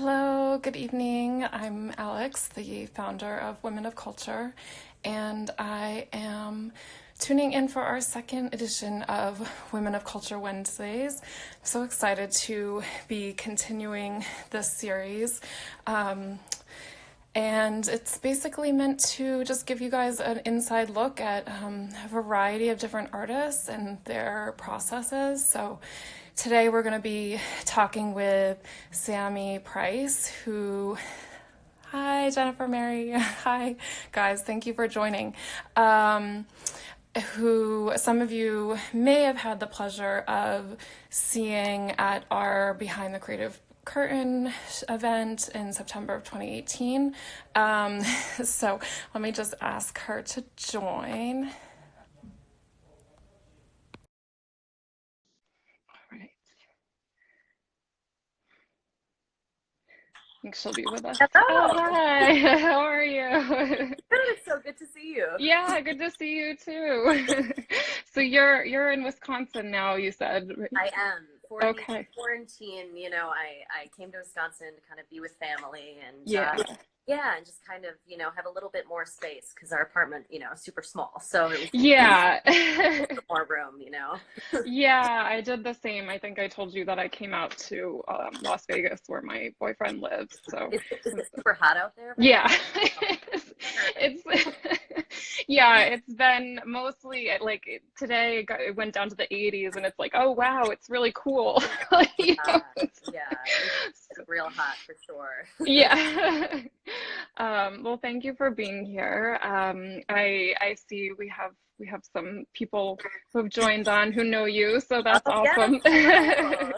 Hello, good evening. I'm Alex, the founder of Women of Culture, and I am tuning in for our second edition of Women of Culture Wednesdays. I'm so excited to be continuing this series. And it's basically meant to just give you guys an inside look at a variety of different artists and their processes. So today we're going to be talking with Sammy Price, who, hi, Jennifer Mary. Hi, guys. Thank you for joining. Who some of you may have had the pleasure of seeing at our Behind the Creative Curtain event in September of 2018. So let me just ask her to join. All right. I think she'll be with us. Hello. Oh, hi. How are you? Good. It's so good to see you. Yeah, good to see you too. So you're in Wisconsin now, you said, right? I am. For Okay. the quarantine, I came to Wisconsin to kind of be with family and Yeah. and just kind of, have a little bit more space because our apartment, is super small. So it was Yeah. a bit more room, Yeah, I did the same. I think I told you that I came out to Las Vegas where my boyfriend lives. So Is it super hot out there? yeah, it's yeah, it's been mostly like today it went down to the 80s and it's like, oh wow, it's really cool. You know, Yeah, it's real hot for sure. yeah. Well, thank you for being here. I see we have some people who have joined on who know you, so that's Oh, awesome. yes.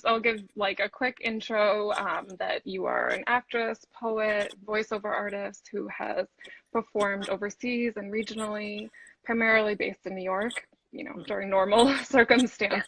I'll give like a quick intro that you are an actress, poet, voiceover artist who has performed overseas and regionally, primarily based in New York, during normal circumstances.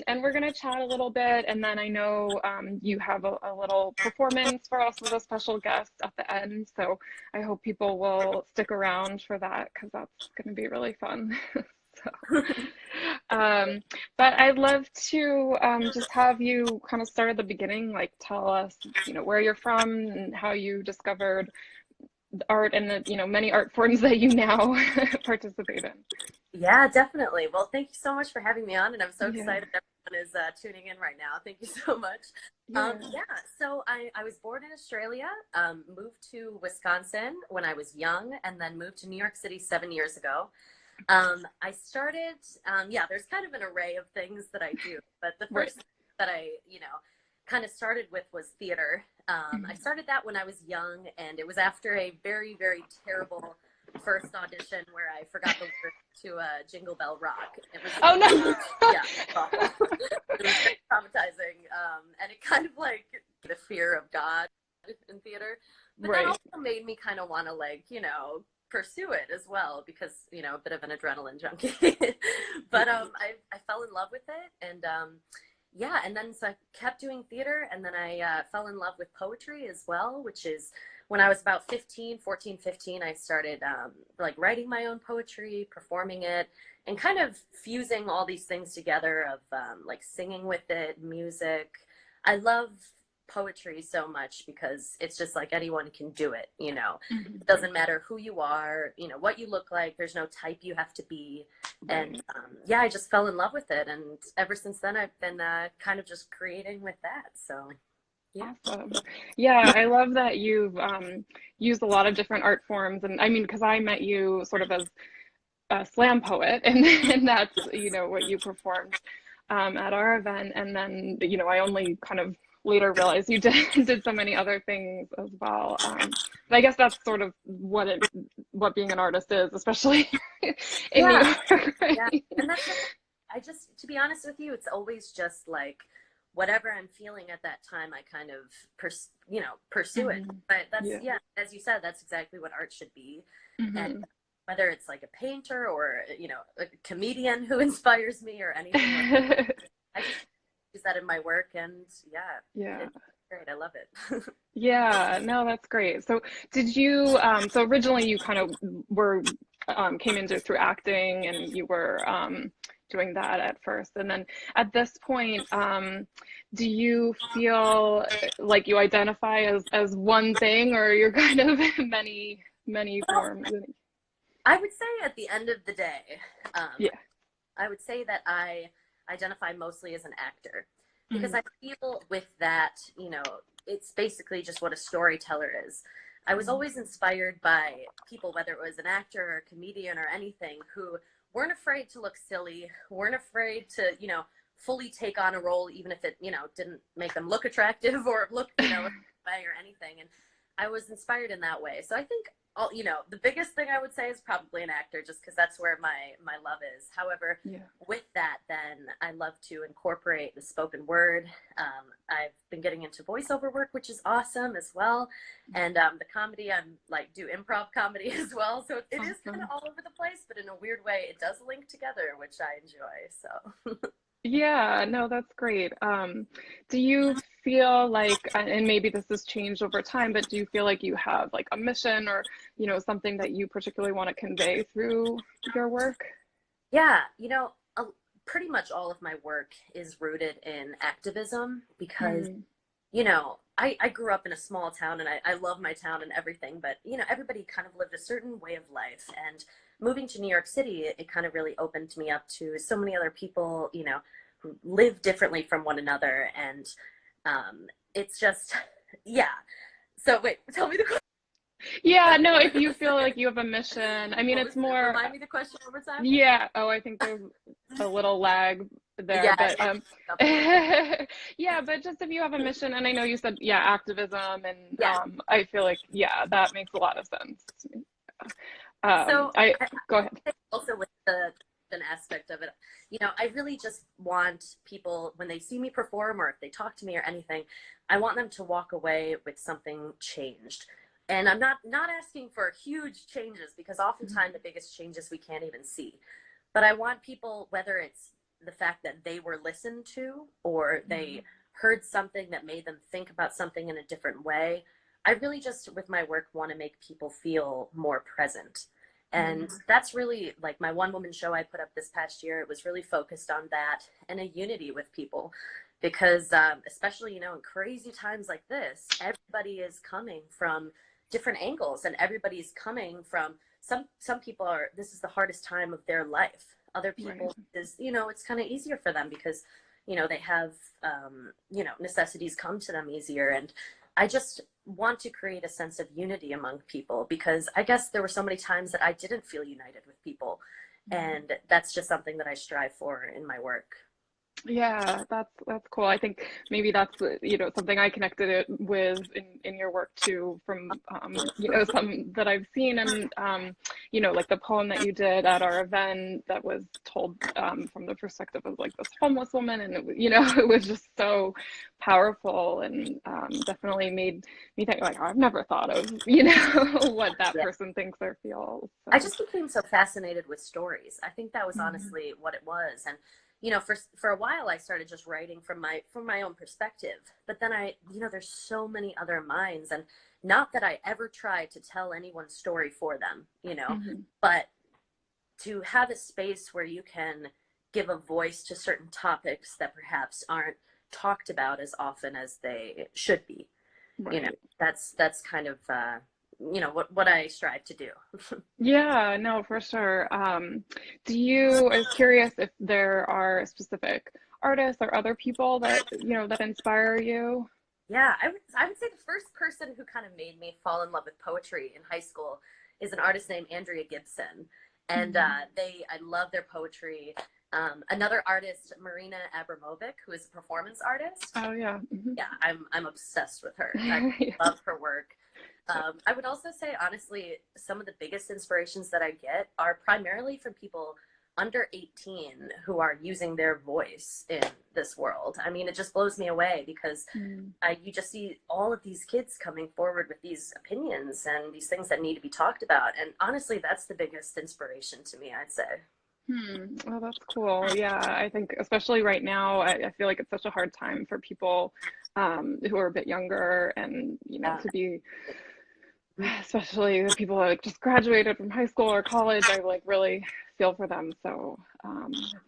And we're going to chat a little bit, and then I know you have a little performance for us with a special guest at the end, so I hope people will stick around for that because that's going to be really fun. So, but I'd love to just have you kind of start at the beginning, like tell us, where you're from and how you discovered the art and the, many art forms that you now participate in. Yeah, definitely. Well, thank you so much for having me on, and I'm so Yeah. excited everyone is tuning in right now. Thank you so much. Yeah. So I was born in Australia, moved to Wisconsin when I was young, and then moved to New York City 7 years ago. I started, there's kind of an array of things that I do, but the Right. first that I, kind of started with was theater. I started that when I was young, and it was after a very, very terrible first audition where I forgot the words to Jingle Bell Rock. It was, Oh no. yeah, it was awful. It was very traumatizing, and it kind of like the fear of God in theater, but Right. that also made me kind of want to pursue it as well because a bit of an adrenaline junkie. But I fell in love with it, and and then so I kept doing theater, and then I fell in love with poetry as well, which is when I was about 14, 15, I started like writing my own poetry, performing it, and kind of fusing all these things together of like singing with it, music. I love poetry so much because it's just like anyone can do it. It doesn't matter who you are, what you look like. There's no type you have to be. And I just fell in love with it, and ever since then I've been kind of just creating with that. So yeah. Awesome. Yeah, I love that you've used a lot of different art forms, and I mean, because I met you sort of as a slam poet, and that's what you performed at our event, and then I only kind of later realized you did so many other things as well. But I guess that's sort of what being an artist is, especially in New York. Right? Yeah, and to be honest with you, it's always just like whatever I'm feeling at that time, I kind of pursue it. But that's as you said, that's exactly what art should be. And whether it's like a painter or a comedian who inspires me or anything like that, I just use that in my work, and it's great. I love it. Yeah, no, that's great. So did you, so originally you kind of were, came into through acting, and you were, doing that at first. And then at this point, do you feel like you identify as one thing, or you're kind of many Well, forms? I would say at the end of the day, um, Yeah. I would say that I identify mostly as an actor because Mhm. I feel with that, it's basically just what a storyteller is. I was always inspired by people, whether it was an actor or a comedian or anything, who weren't afraid to look silly, weren't afraid to, fully take on a role, even if it, didn't make them look attractive or look, way or anything. And I was inspired in that way. So I think the biggest thing I would say is probably an actor, just because that's where my love is. However, Yeah. with that, then I love to incorporate the spoken word. I've been getting into voiceover work, which is awesome as well, and the comedy. I'm like do improv comedy as well, so it is kind Awesome. of all over the place, but in a weird way, it does link together, which I enjoy. So Yeah, no, that's great. Do you feel like, and maybe this has changed over time, but do you feel like you have like a mission or, something that you particularly want to convey through your work? yeah, pretty much all of my work is rooted in activism because Mm, I grew up in a small town and I love my town and everything, but, everybody kind of lived a certain way of life. And moving to New York City, it kind of really opened me up to so many other people, who live differently from one another. And it's just, yeah. So wait, tell me the question. yeah, no, if you feel like you have a mission, I mean, What it's was it? more, Remind me the question one more time. yeah. Oh, I think there's a little lag there, Yeah, but up a little bit. yeah, but just if you have a mission, and I know you said, yeah, activism, and Yeah. I feel like, yeah, that makes a lot of sense to me. So I I go ahead. think also with the an aspect of it, I really just want people when they see me perform or if they talk to me or anything, I want them to walk away with something changed. And I'm not asking for huge changes because oftentimes the biggest changes we can't even see. But I want people, whether it's the fact that they were listened to or they heard something that made them think about something in a different way. I really just, with my work, want to make people feel more present. And that's really like my one woman show I put up this past year. It was really focused on that and a unity with people because, especially, in crazy times like this, everybody is coming from different angles and everybody's coming from some people are this is the hardest time of their life. Other Right. people is it's kind of easier for them because they have necessities come to them easier. And I just want to create a sense of unity among people because I guess there were so many times that I didn't feel united with people, and that's just something that I strive for in my work. Yeah, that's cool. I think maybe that's something I connected it with in your work too, from some that I've seen, and like the poem that you did at our event that was told from the perspective of like this homeless woman, and it was just so powerful, and definitely made me think like I've never thought of what that Yeah. person thinks or feels. I So just became so fascinated with stories. I think that was mhm. honestly what it was. And for a while I started just writing from my own perspective. But then there's so many other minds, and not that I ever tried to tell anyone's story for them, Mhm. but to have a space where you can give a voice to certain topics that perhaps aren't talked about as often as they should be. You know, Right. that's kind of what I strive to do. Yeah, no, for sure. I was curious if there are specific artists or other people that inspire you. Yeah, I would say the first person who kind of made me fall in love with poetry in high school is an artist named Andrea Gibson, and Mhm. I love their poetry. Another artist, Marina Abramovic, who is a performance artist. Oh yeah. Mhm. Yeah, I'm obsessed with her. I love her work. I would also say, honestly, some of the biggest inspirations that I get are primarily from people under 18 who are using their voice in this world. I mean, it just blows me away because Mm. you just see all of these kids coming forward with these opinions and these things that need to be talked about. And honestly, that's the biggest inspiration to me, I'd say. Oh, that's cool. Yeah, I think especially right now, I feel like it's such a hard time for people who are a bit younger, and Yeah. to be, especially the people that like just graduated from high school or college, are like really feel for them. So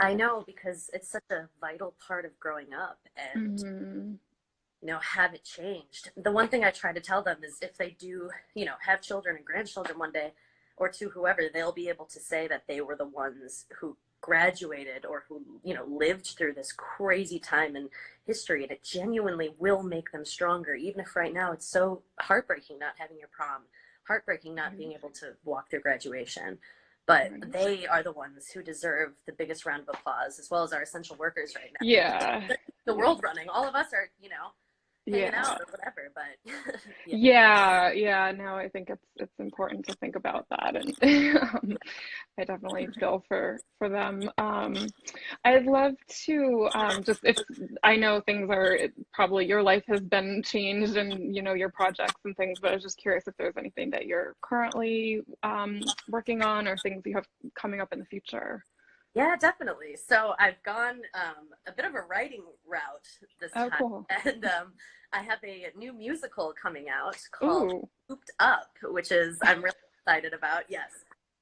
I know, because it's such a vital part of growing up, and mm-hmm. have it changed. The one thing I try to tell them is if they do, have children and grandchildren one day, or to whoever, they'll be able to say that they were the ones who graduated or who, lived through this crazy time in history, and it genuinely will make them stronger, even if right now it's so heartbreaking not having your prom, heartbreaking not being able to walk through graduation. But they are the ones who deserve the biggest round of applause, as well as our essential workers right now. Yeah. The world running. All of us are, hanging Yeah. out or whatever, but yeah. No, I think it's important to think about that, and I definitely feel for them. I'd love to just, if I know things are probably, your life has been changed and your projects and things, but I was just curious if there's anything that you're currently working on or things you have coming up in the future. Yeah, definitely. So I've gone a bit of a writing route this Oh, time, cool. and I have a new musical coming out called Ooh, Cooped Up, which is I'm really excited about. Yes,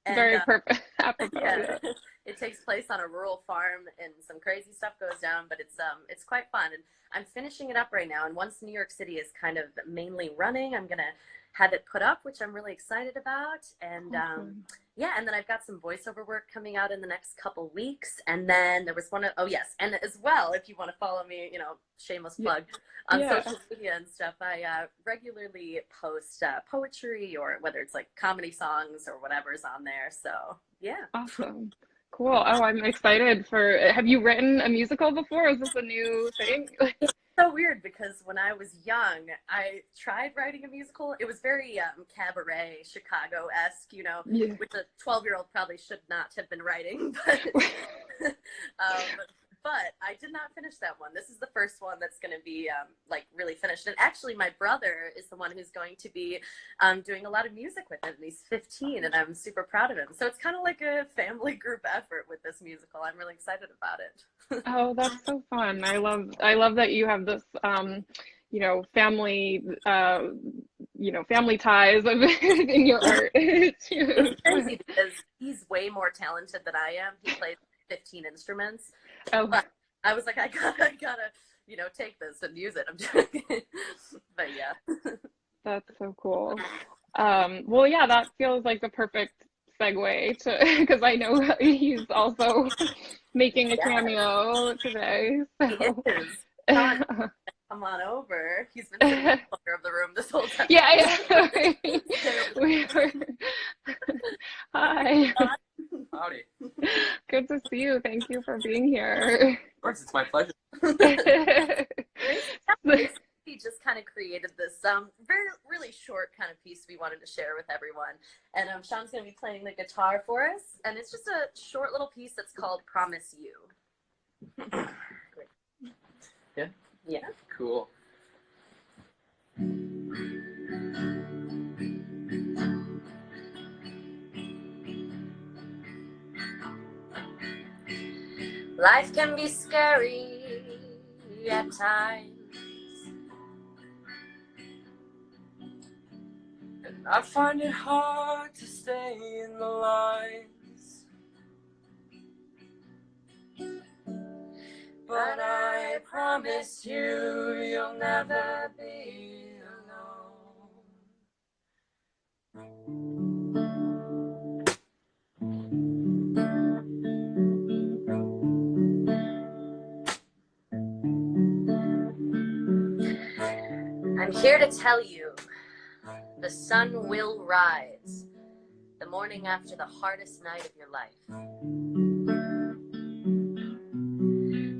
and very perfect. Apropos. yeah, it takes place on a rural farm, and some crazy stuff goes down, but it's quite fun, and I'm finishing it up right now. And once New York City is kind of mainly running, I'm gonna have it put up, which I'm really excited about, and Awesome. yeah, and then I've got some voiceover work coming out in the next couple weeks. And then there was oh yes, and as well, if you want to follow me, shameless plug, on Yeah. social media and stuff, I regularly post poetry, or whether it's like comedy songs or whatever's on there. So yeah. Awesome. Cool. Oh, I'm excited for, have you written a musical before? Is this a new thing? So weird, because when I was young, I tried writing a musical. It was very cabaret, Chicago-esque, Yeah. which a 12-year-old probably should not have been writing. But I did not finish that one. This is the first one that's going to be like really finished. And actually, my brother is the one who's going to be doing a lot of music with it. And he's 15, and I'm super proud of him. So it's kind of like a family group effort with this musical. I'm really excited about it. Oh, that's so fun. I love that you have this family family ties in your art. It's crazy because he's way more talented than I am. He plays 15 instruments. Oh. But I was like, I gotta, take this and use it. I'm joking. But yeah. That's so cool. Well, yeah, that feels like the perfect segue to, because I know he's also making a cameo today. So. He is. Come on over. He's been sitting in the corner of the room this whole time. Yeah. Hi. Howdy. Good to see you. Thank you for being here. Of course, it's my pleasure. He just kind of created this really short kind of piece we wanted to share with everyone. And Sean's going to be playing the guitar for us. And it's just a short little piece that's called Promise You. Yeah? Yeah. Cool. Life can be scary at times, And I find it hard to stay in the lines, but I promise you, you'll never be I'm here to tell you, the sun will rise the morning after the hardest night of your life.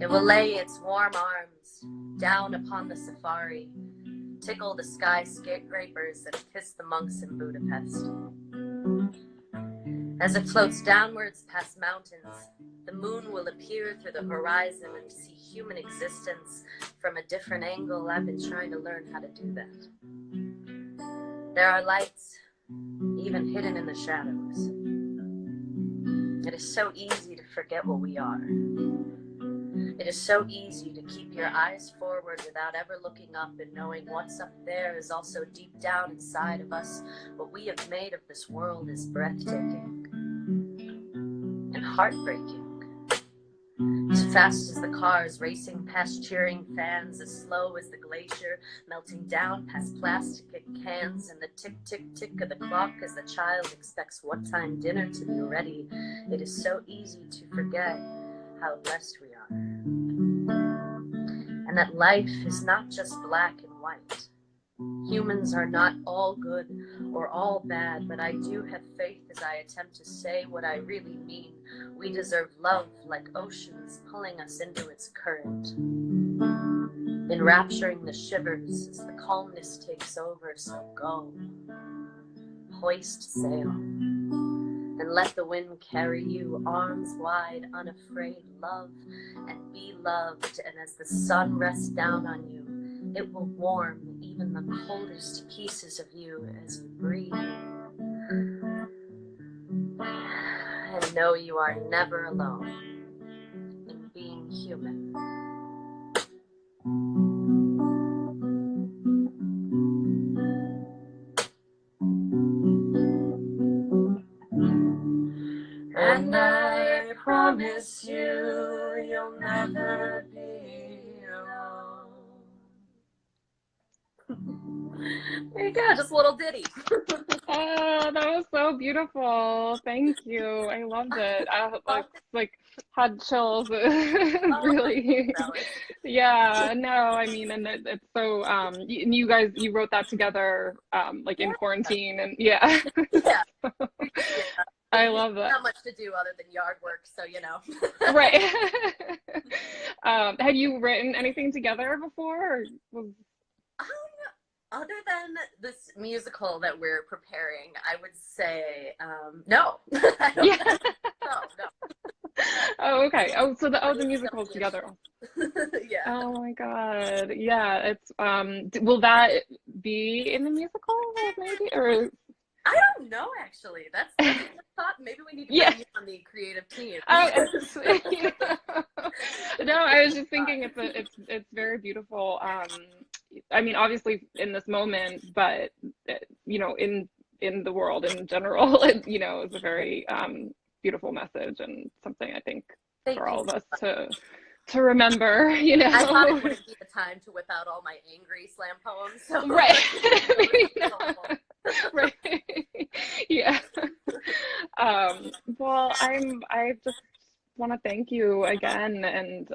It will lay its warm arms down upon the safari, tickle the skyscrapers, and kiss the monks in Budapest. As it floats downwards past mountains, the moon will appear through the horizon and see human existence from a different angle. I've been trying to learn how to do that. There are lights, even hidden in the shadows. It is so easy to forget what we are. It is so easy to keep your eyes forward without ever looking up and knowing what's up there is also deep down inside of us. What we have made of this world is breathtaking. And heartbreaking. As fast as the cars racing past cheering fans, as slow as the glacier melting down past plastic cans, and the tick, tick, tick of the clock as the child expects what time dinner to be ready, it is so easy to forget how blessed we are. And that life is not just black and white. Humans are not all good or all bad, but I do have faith as I attempt to say what I really mean. We deserve love like oceans pulling us into its current, enrapturing the shivers as the calmness takes over. So go, hoist sail, and let the wind carry you, arms wide, unafraid, love and be loved. And as the sun rests down on you, it will warm even the coldest pieces of you as you breathe. And know you are never alone in being human. And I promise you, you'll never be alone. There you go, just a little ditty. Oh, that was so beautiful. Thank you. I loved it. I like had chills. Really. Yeah, no, I mean, and it's so you guys, you wrote that together like in quarantine, and yeah. Yeah. I love that. Not much to do other than yard work, so you know. Right. Have you written anything together before? Or was... Other than this musical that we're preparing, I would say no. I don't Yeah. no. Oh, okay. Oh, so the musical's together. Yeah. Oh my God. Yeah, it's will that be in the musical maybe, or I don't know actually. That's a thought. Maybe we need to bring you on the creative team. No, I was just thinking it's very beautiful. I mean, obviously in this moment, but you know, in the world in general, it, you know, is a very beautiful message and something I think for all of us to remember, you know. I thought it wouldn't be the time to whip out all my angry slam poems. So right. Right. Yeah. Well, I just want to thank you again, and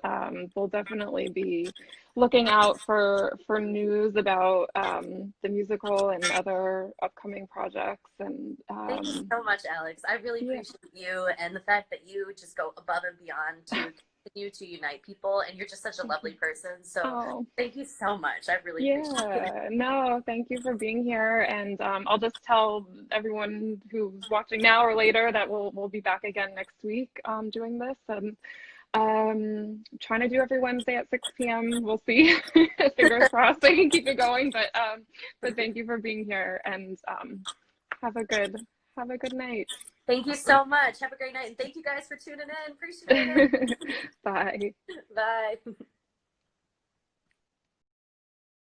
we'll definitely be looking out for news about the musical and other upcoming projects. And thank you so much, Alex. I really appreciate you and the fact that you just go above and beyond to continue to unite people, and you're just such a lovely person. So thank you so much. I really appreciate it. No, thank you for being here, and I'll just tell everyone who's watching now or later that we'll be back again next week doing this, and trying to do every Wednesday at 6 p.m. We'll see. Fingers crossed I can keep it going, but thank you for being here, and have a good night. Thank you so much. Have a great night, and thank you guys for tuning in. Appreciate it. Bye. Bye.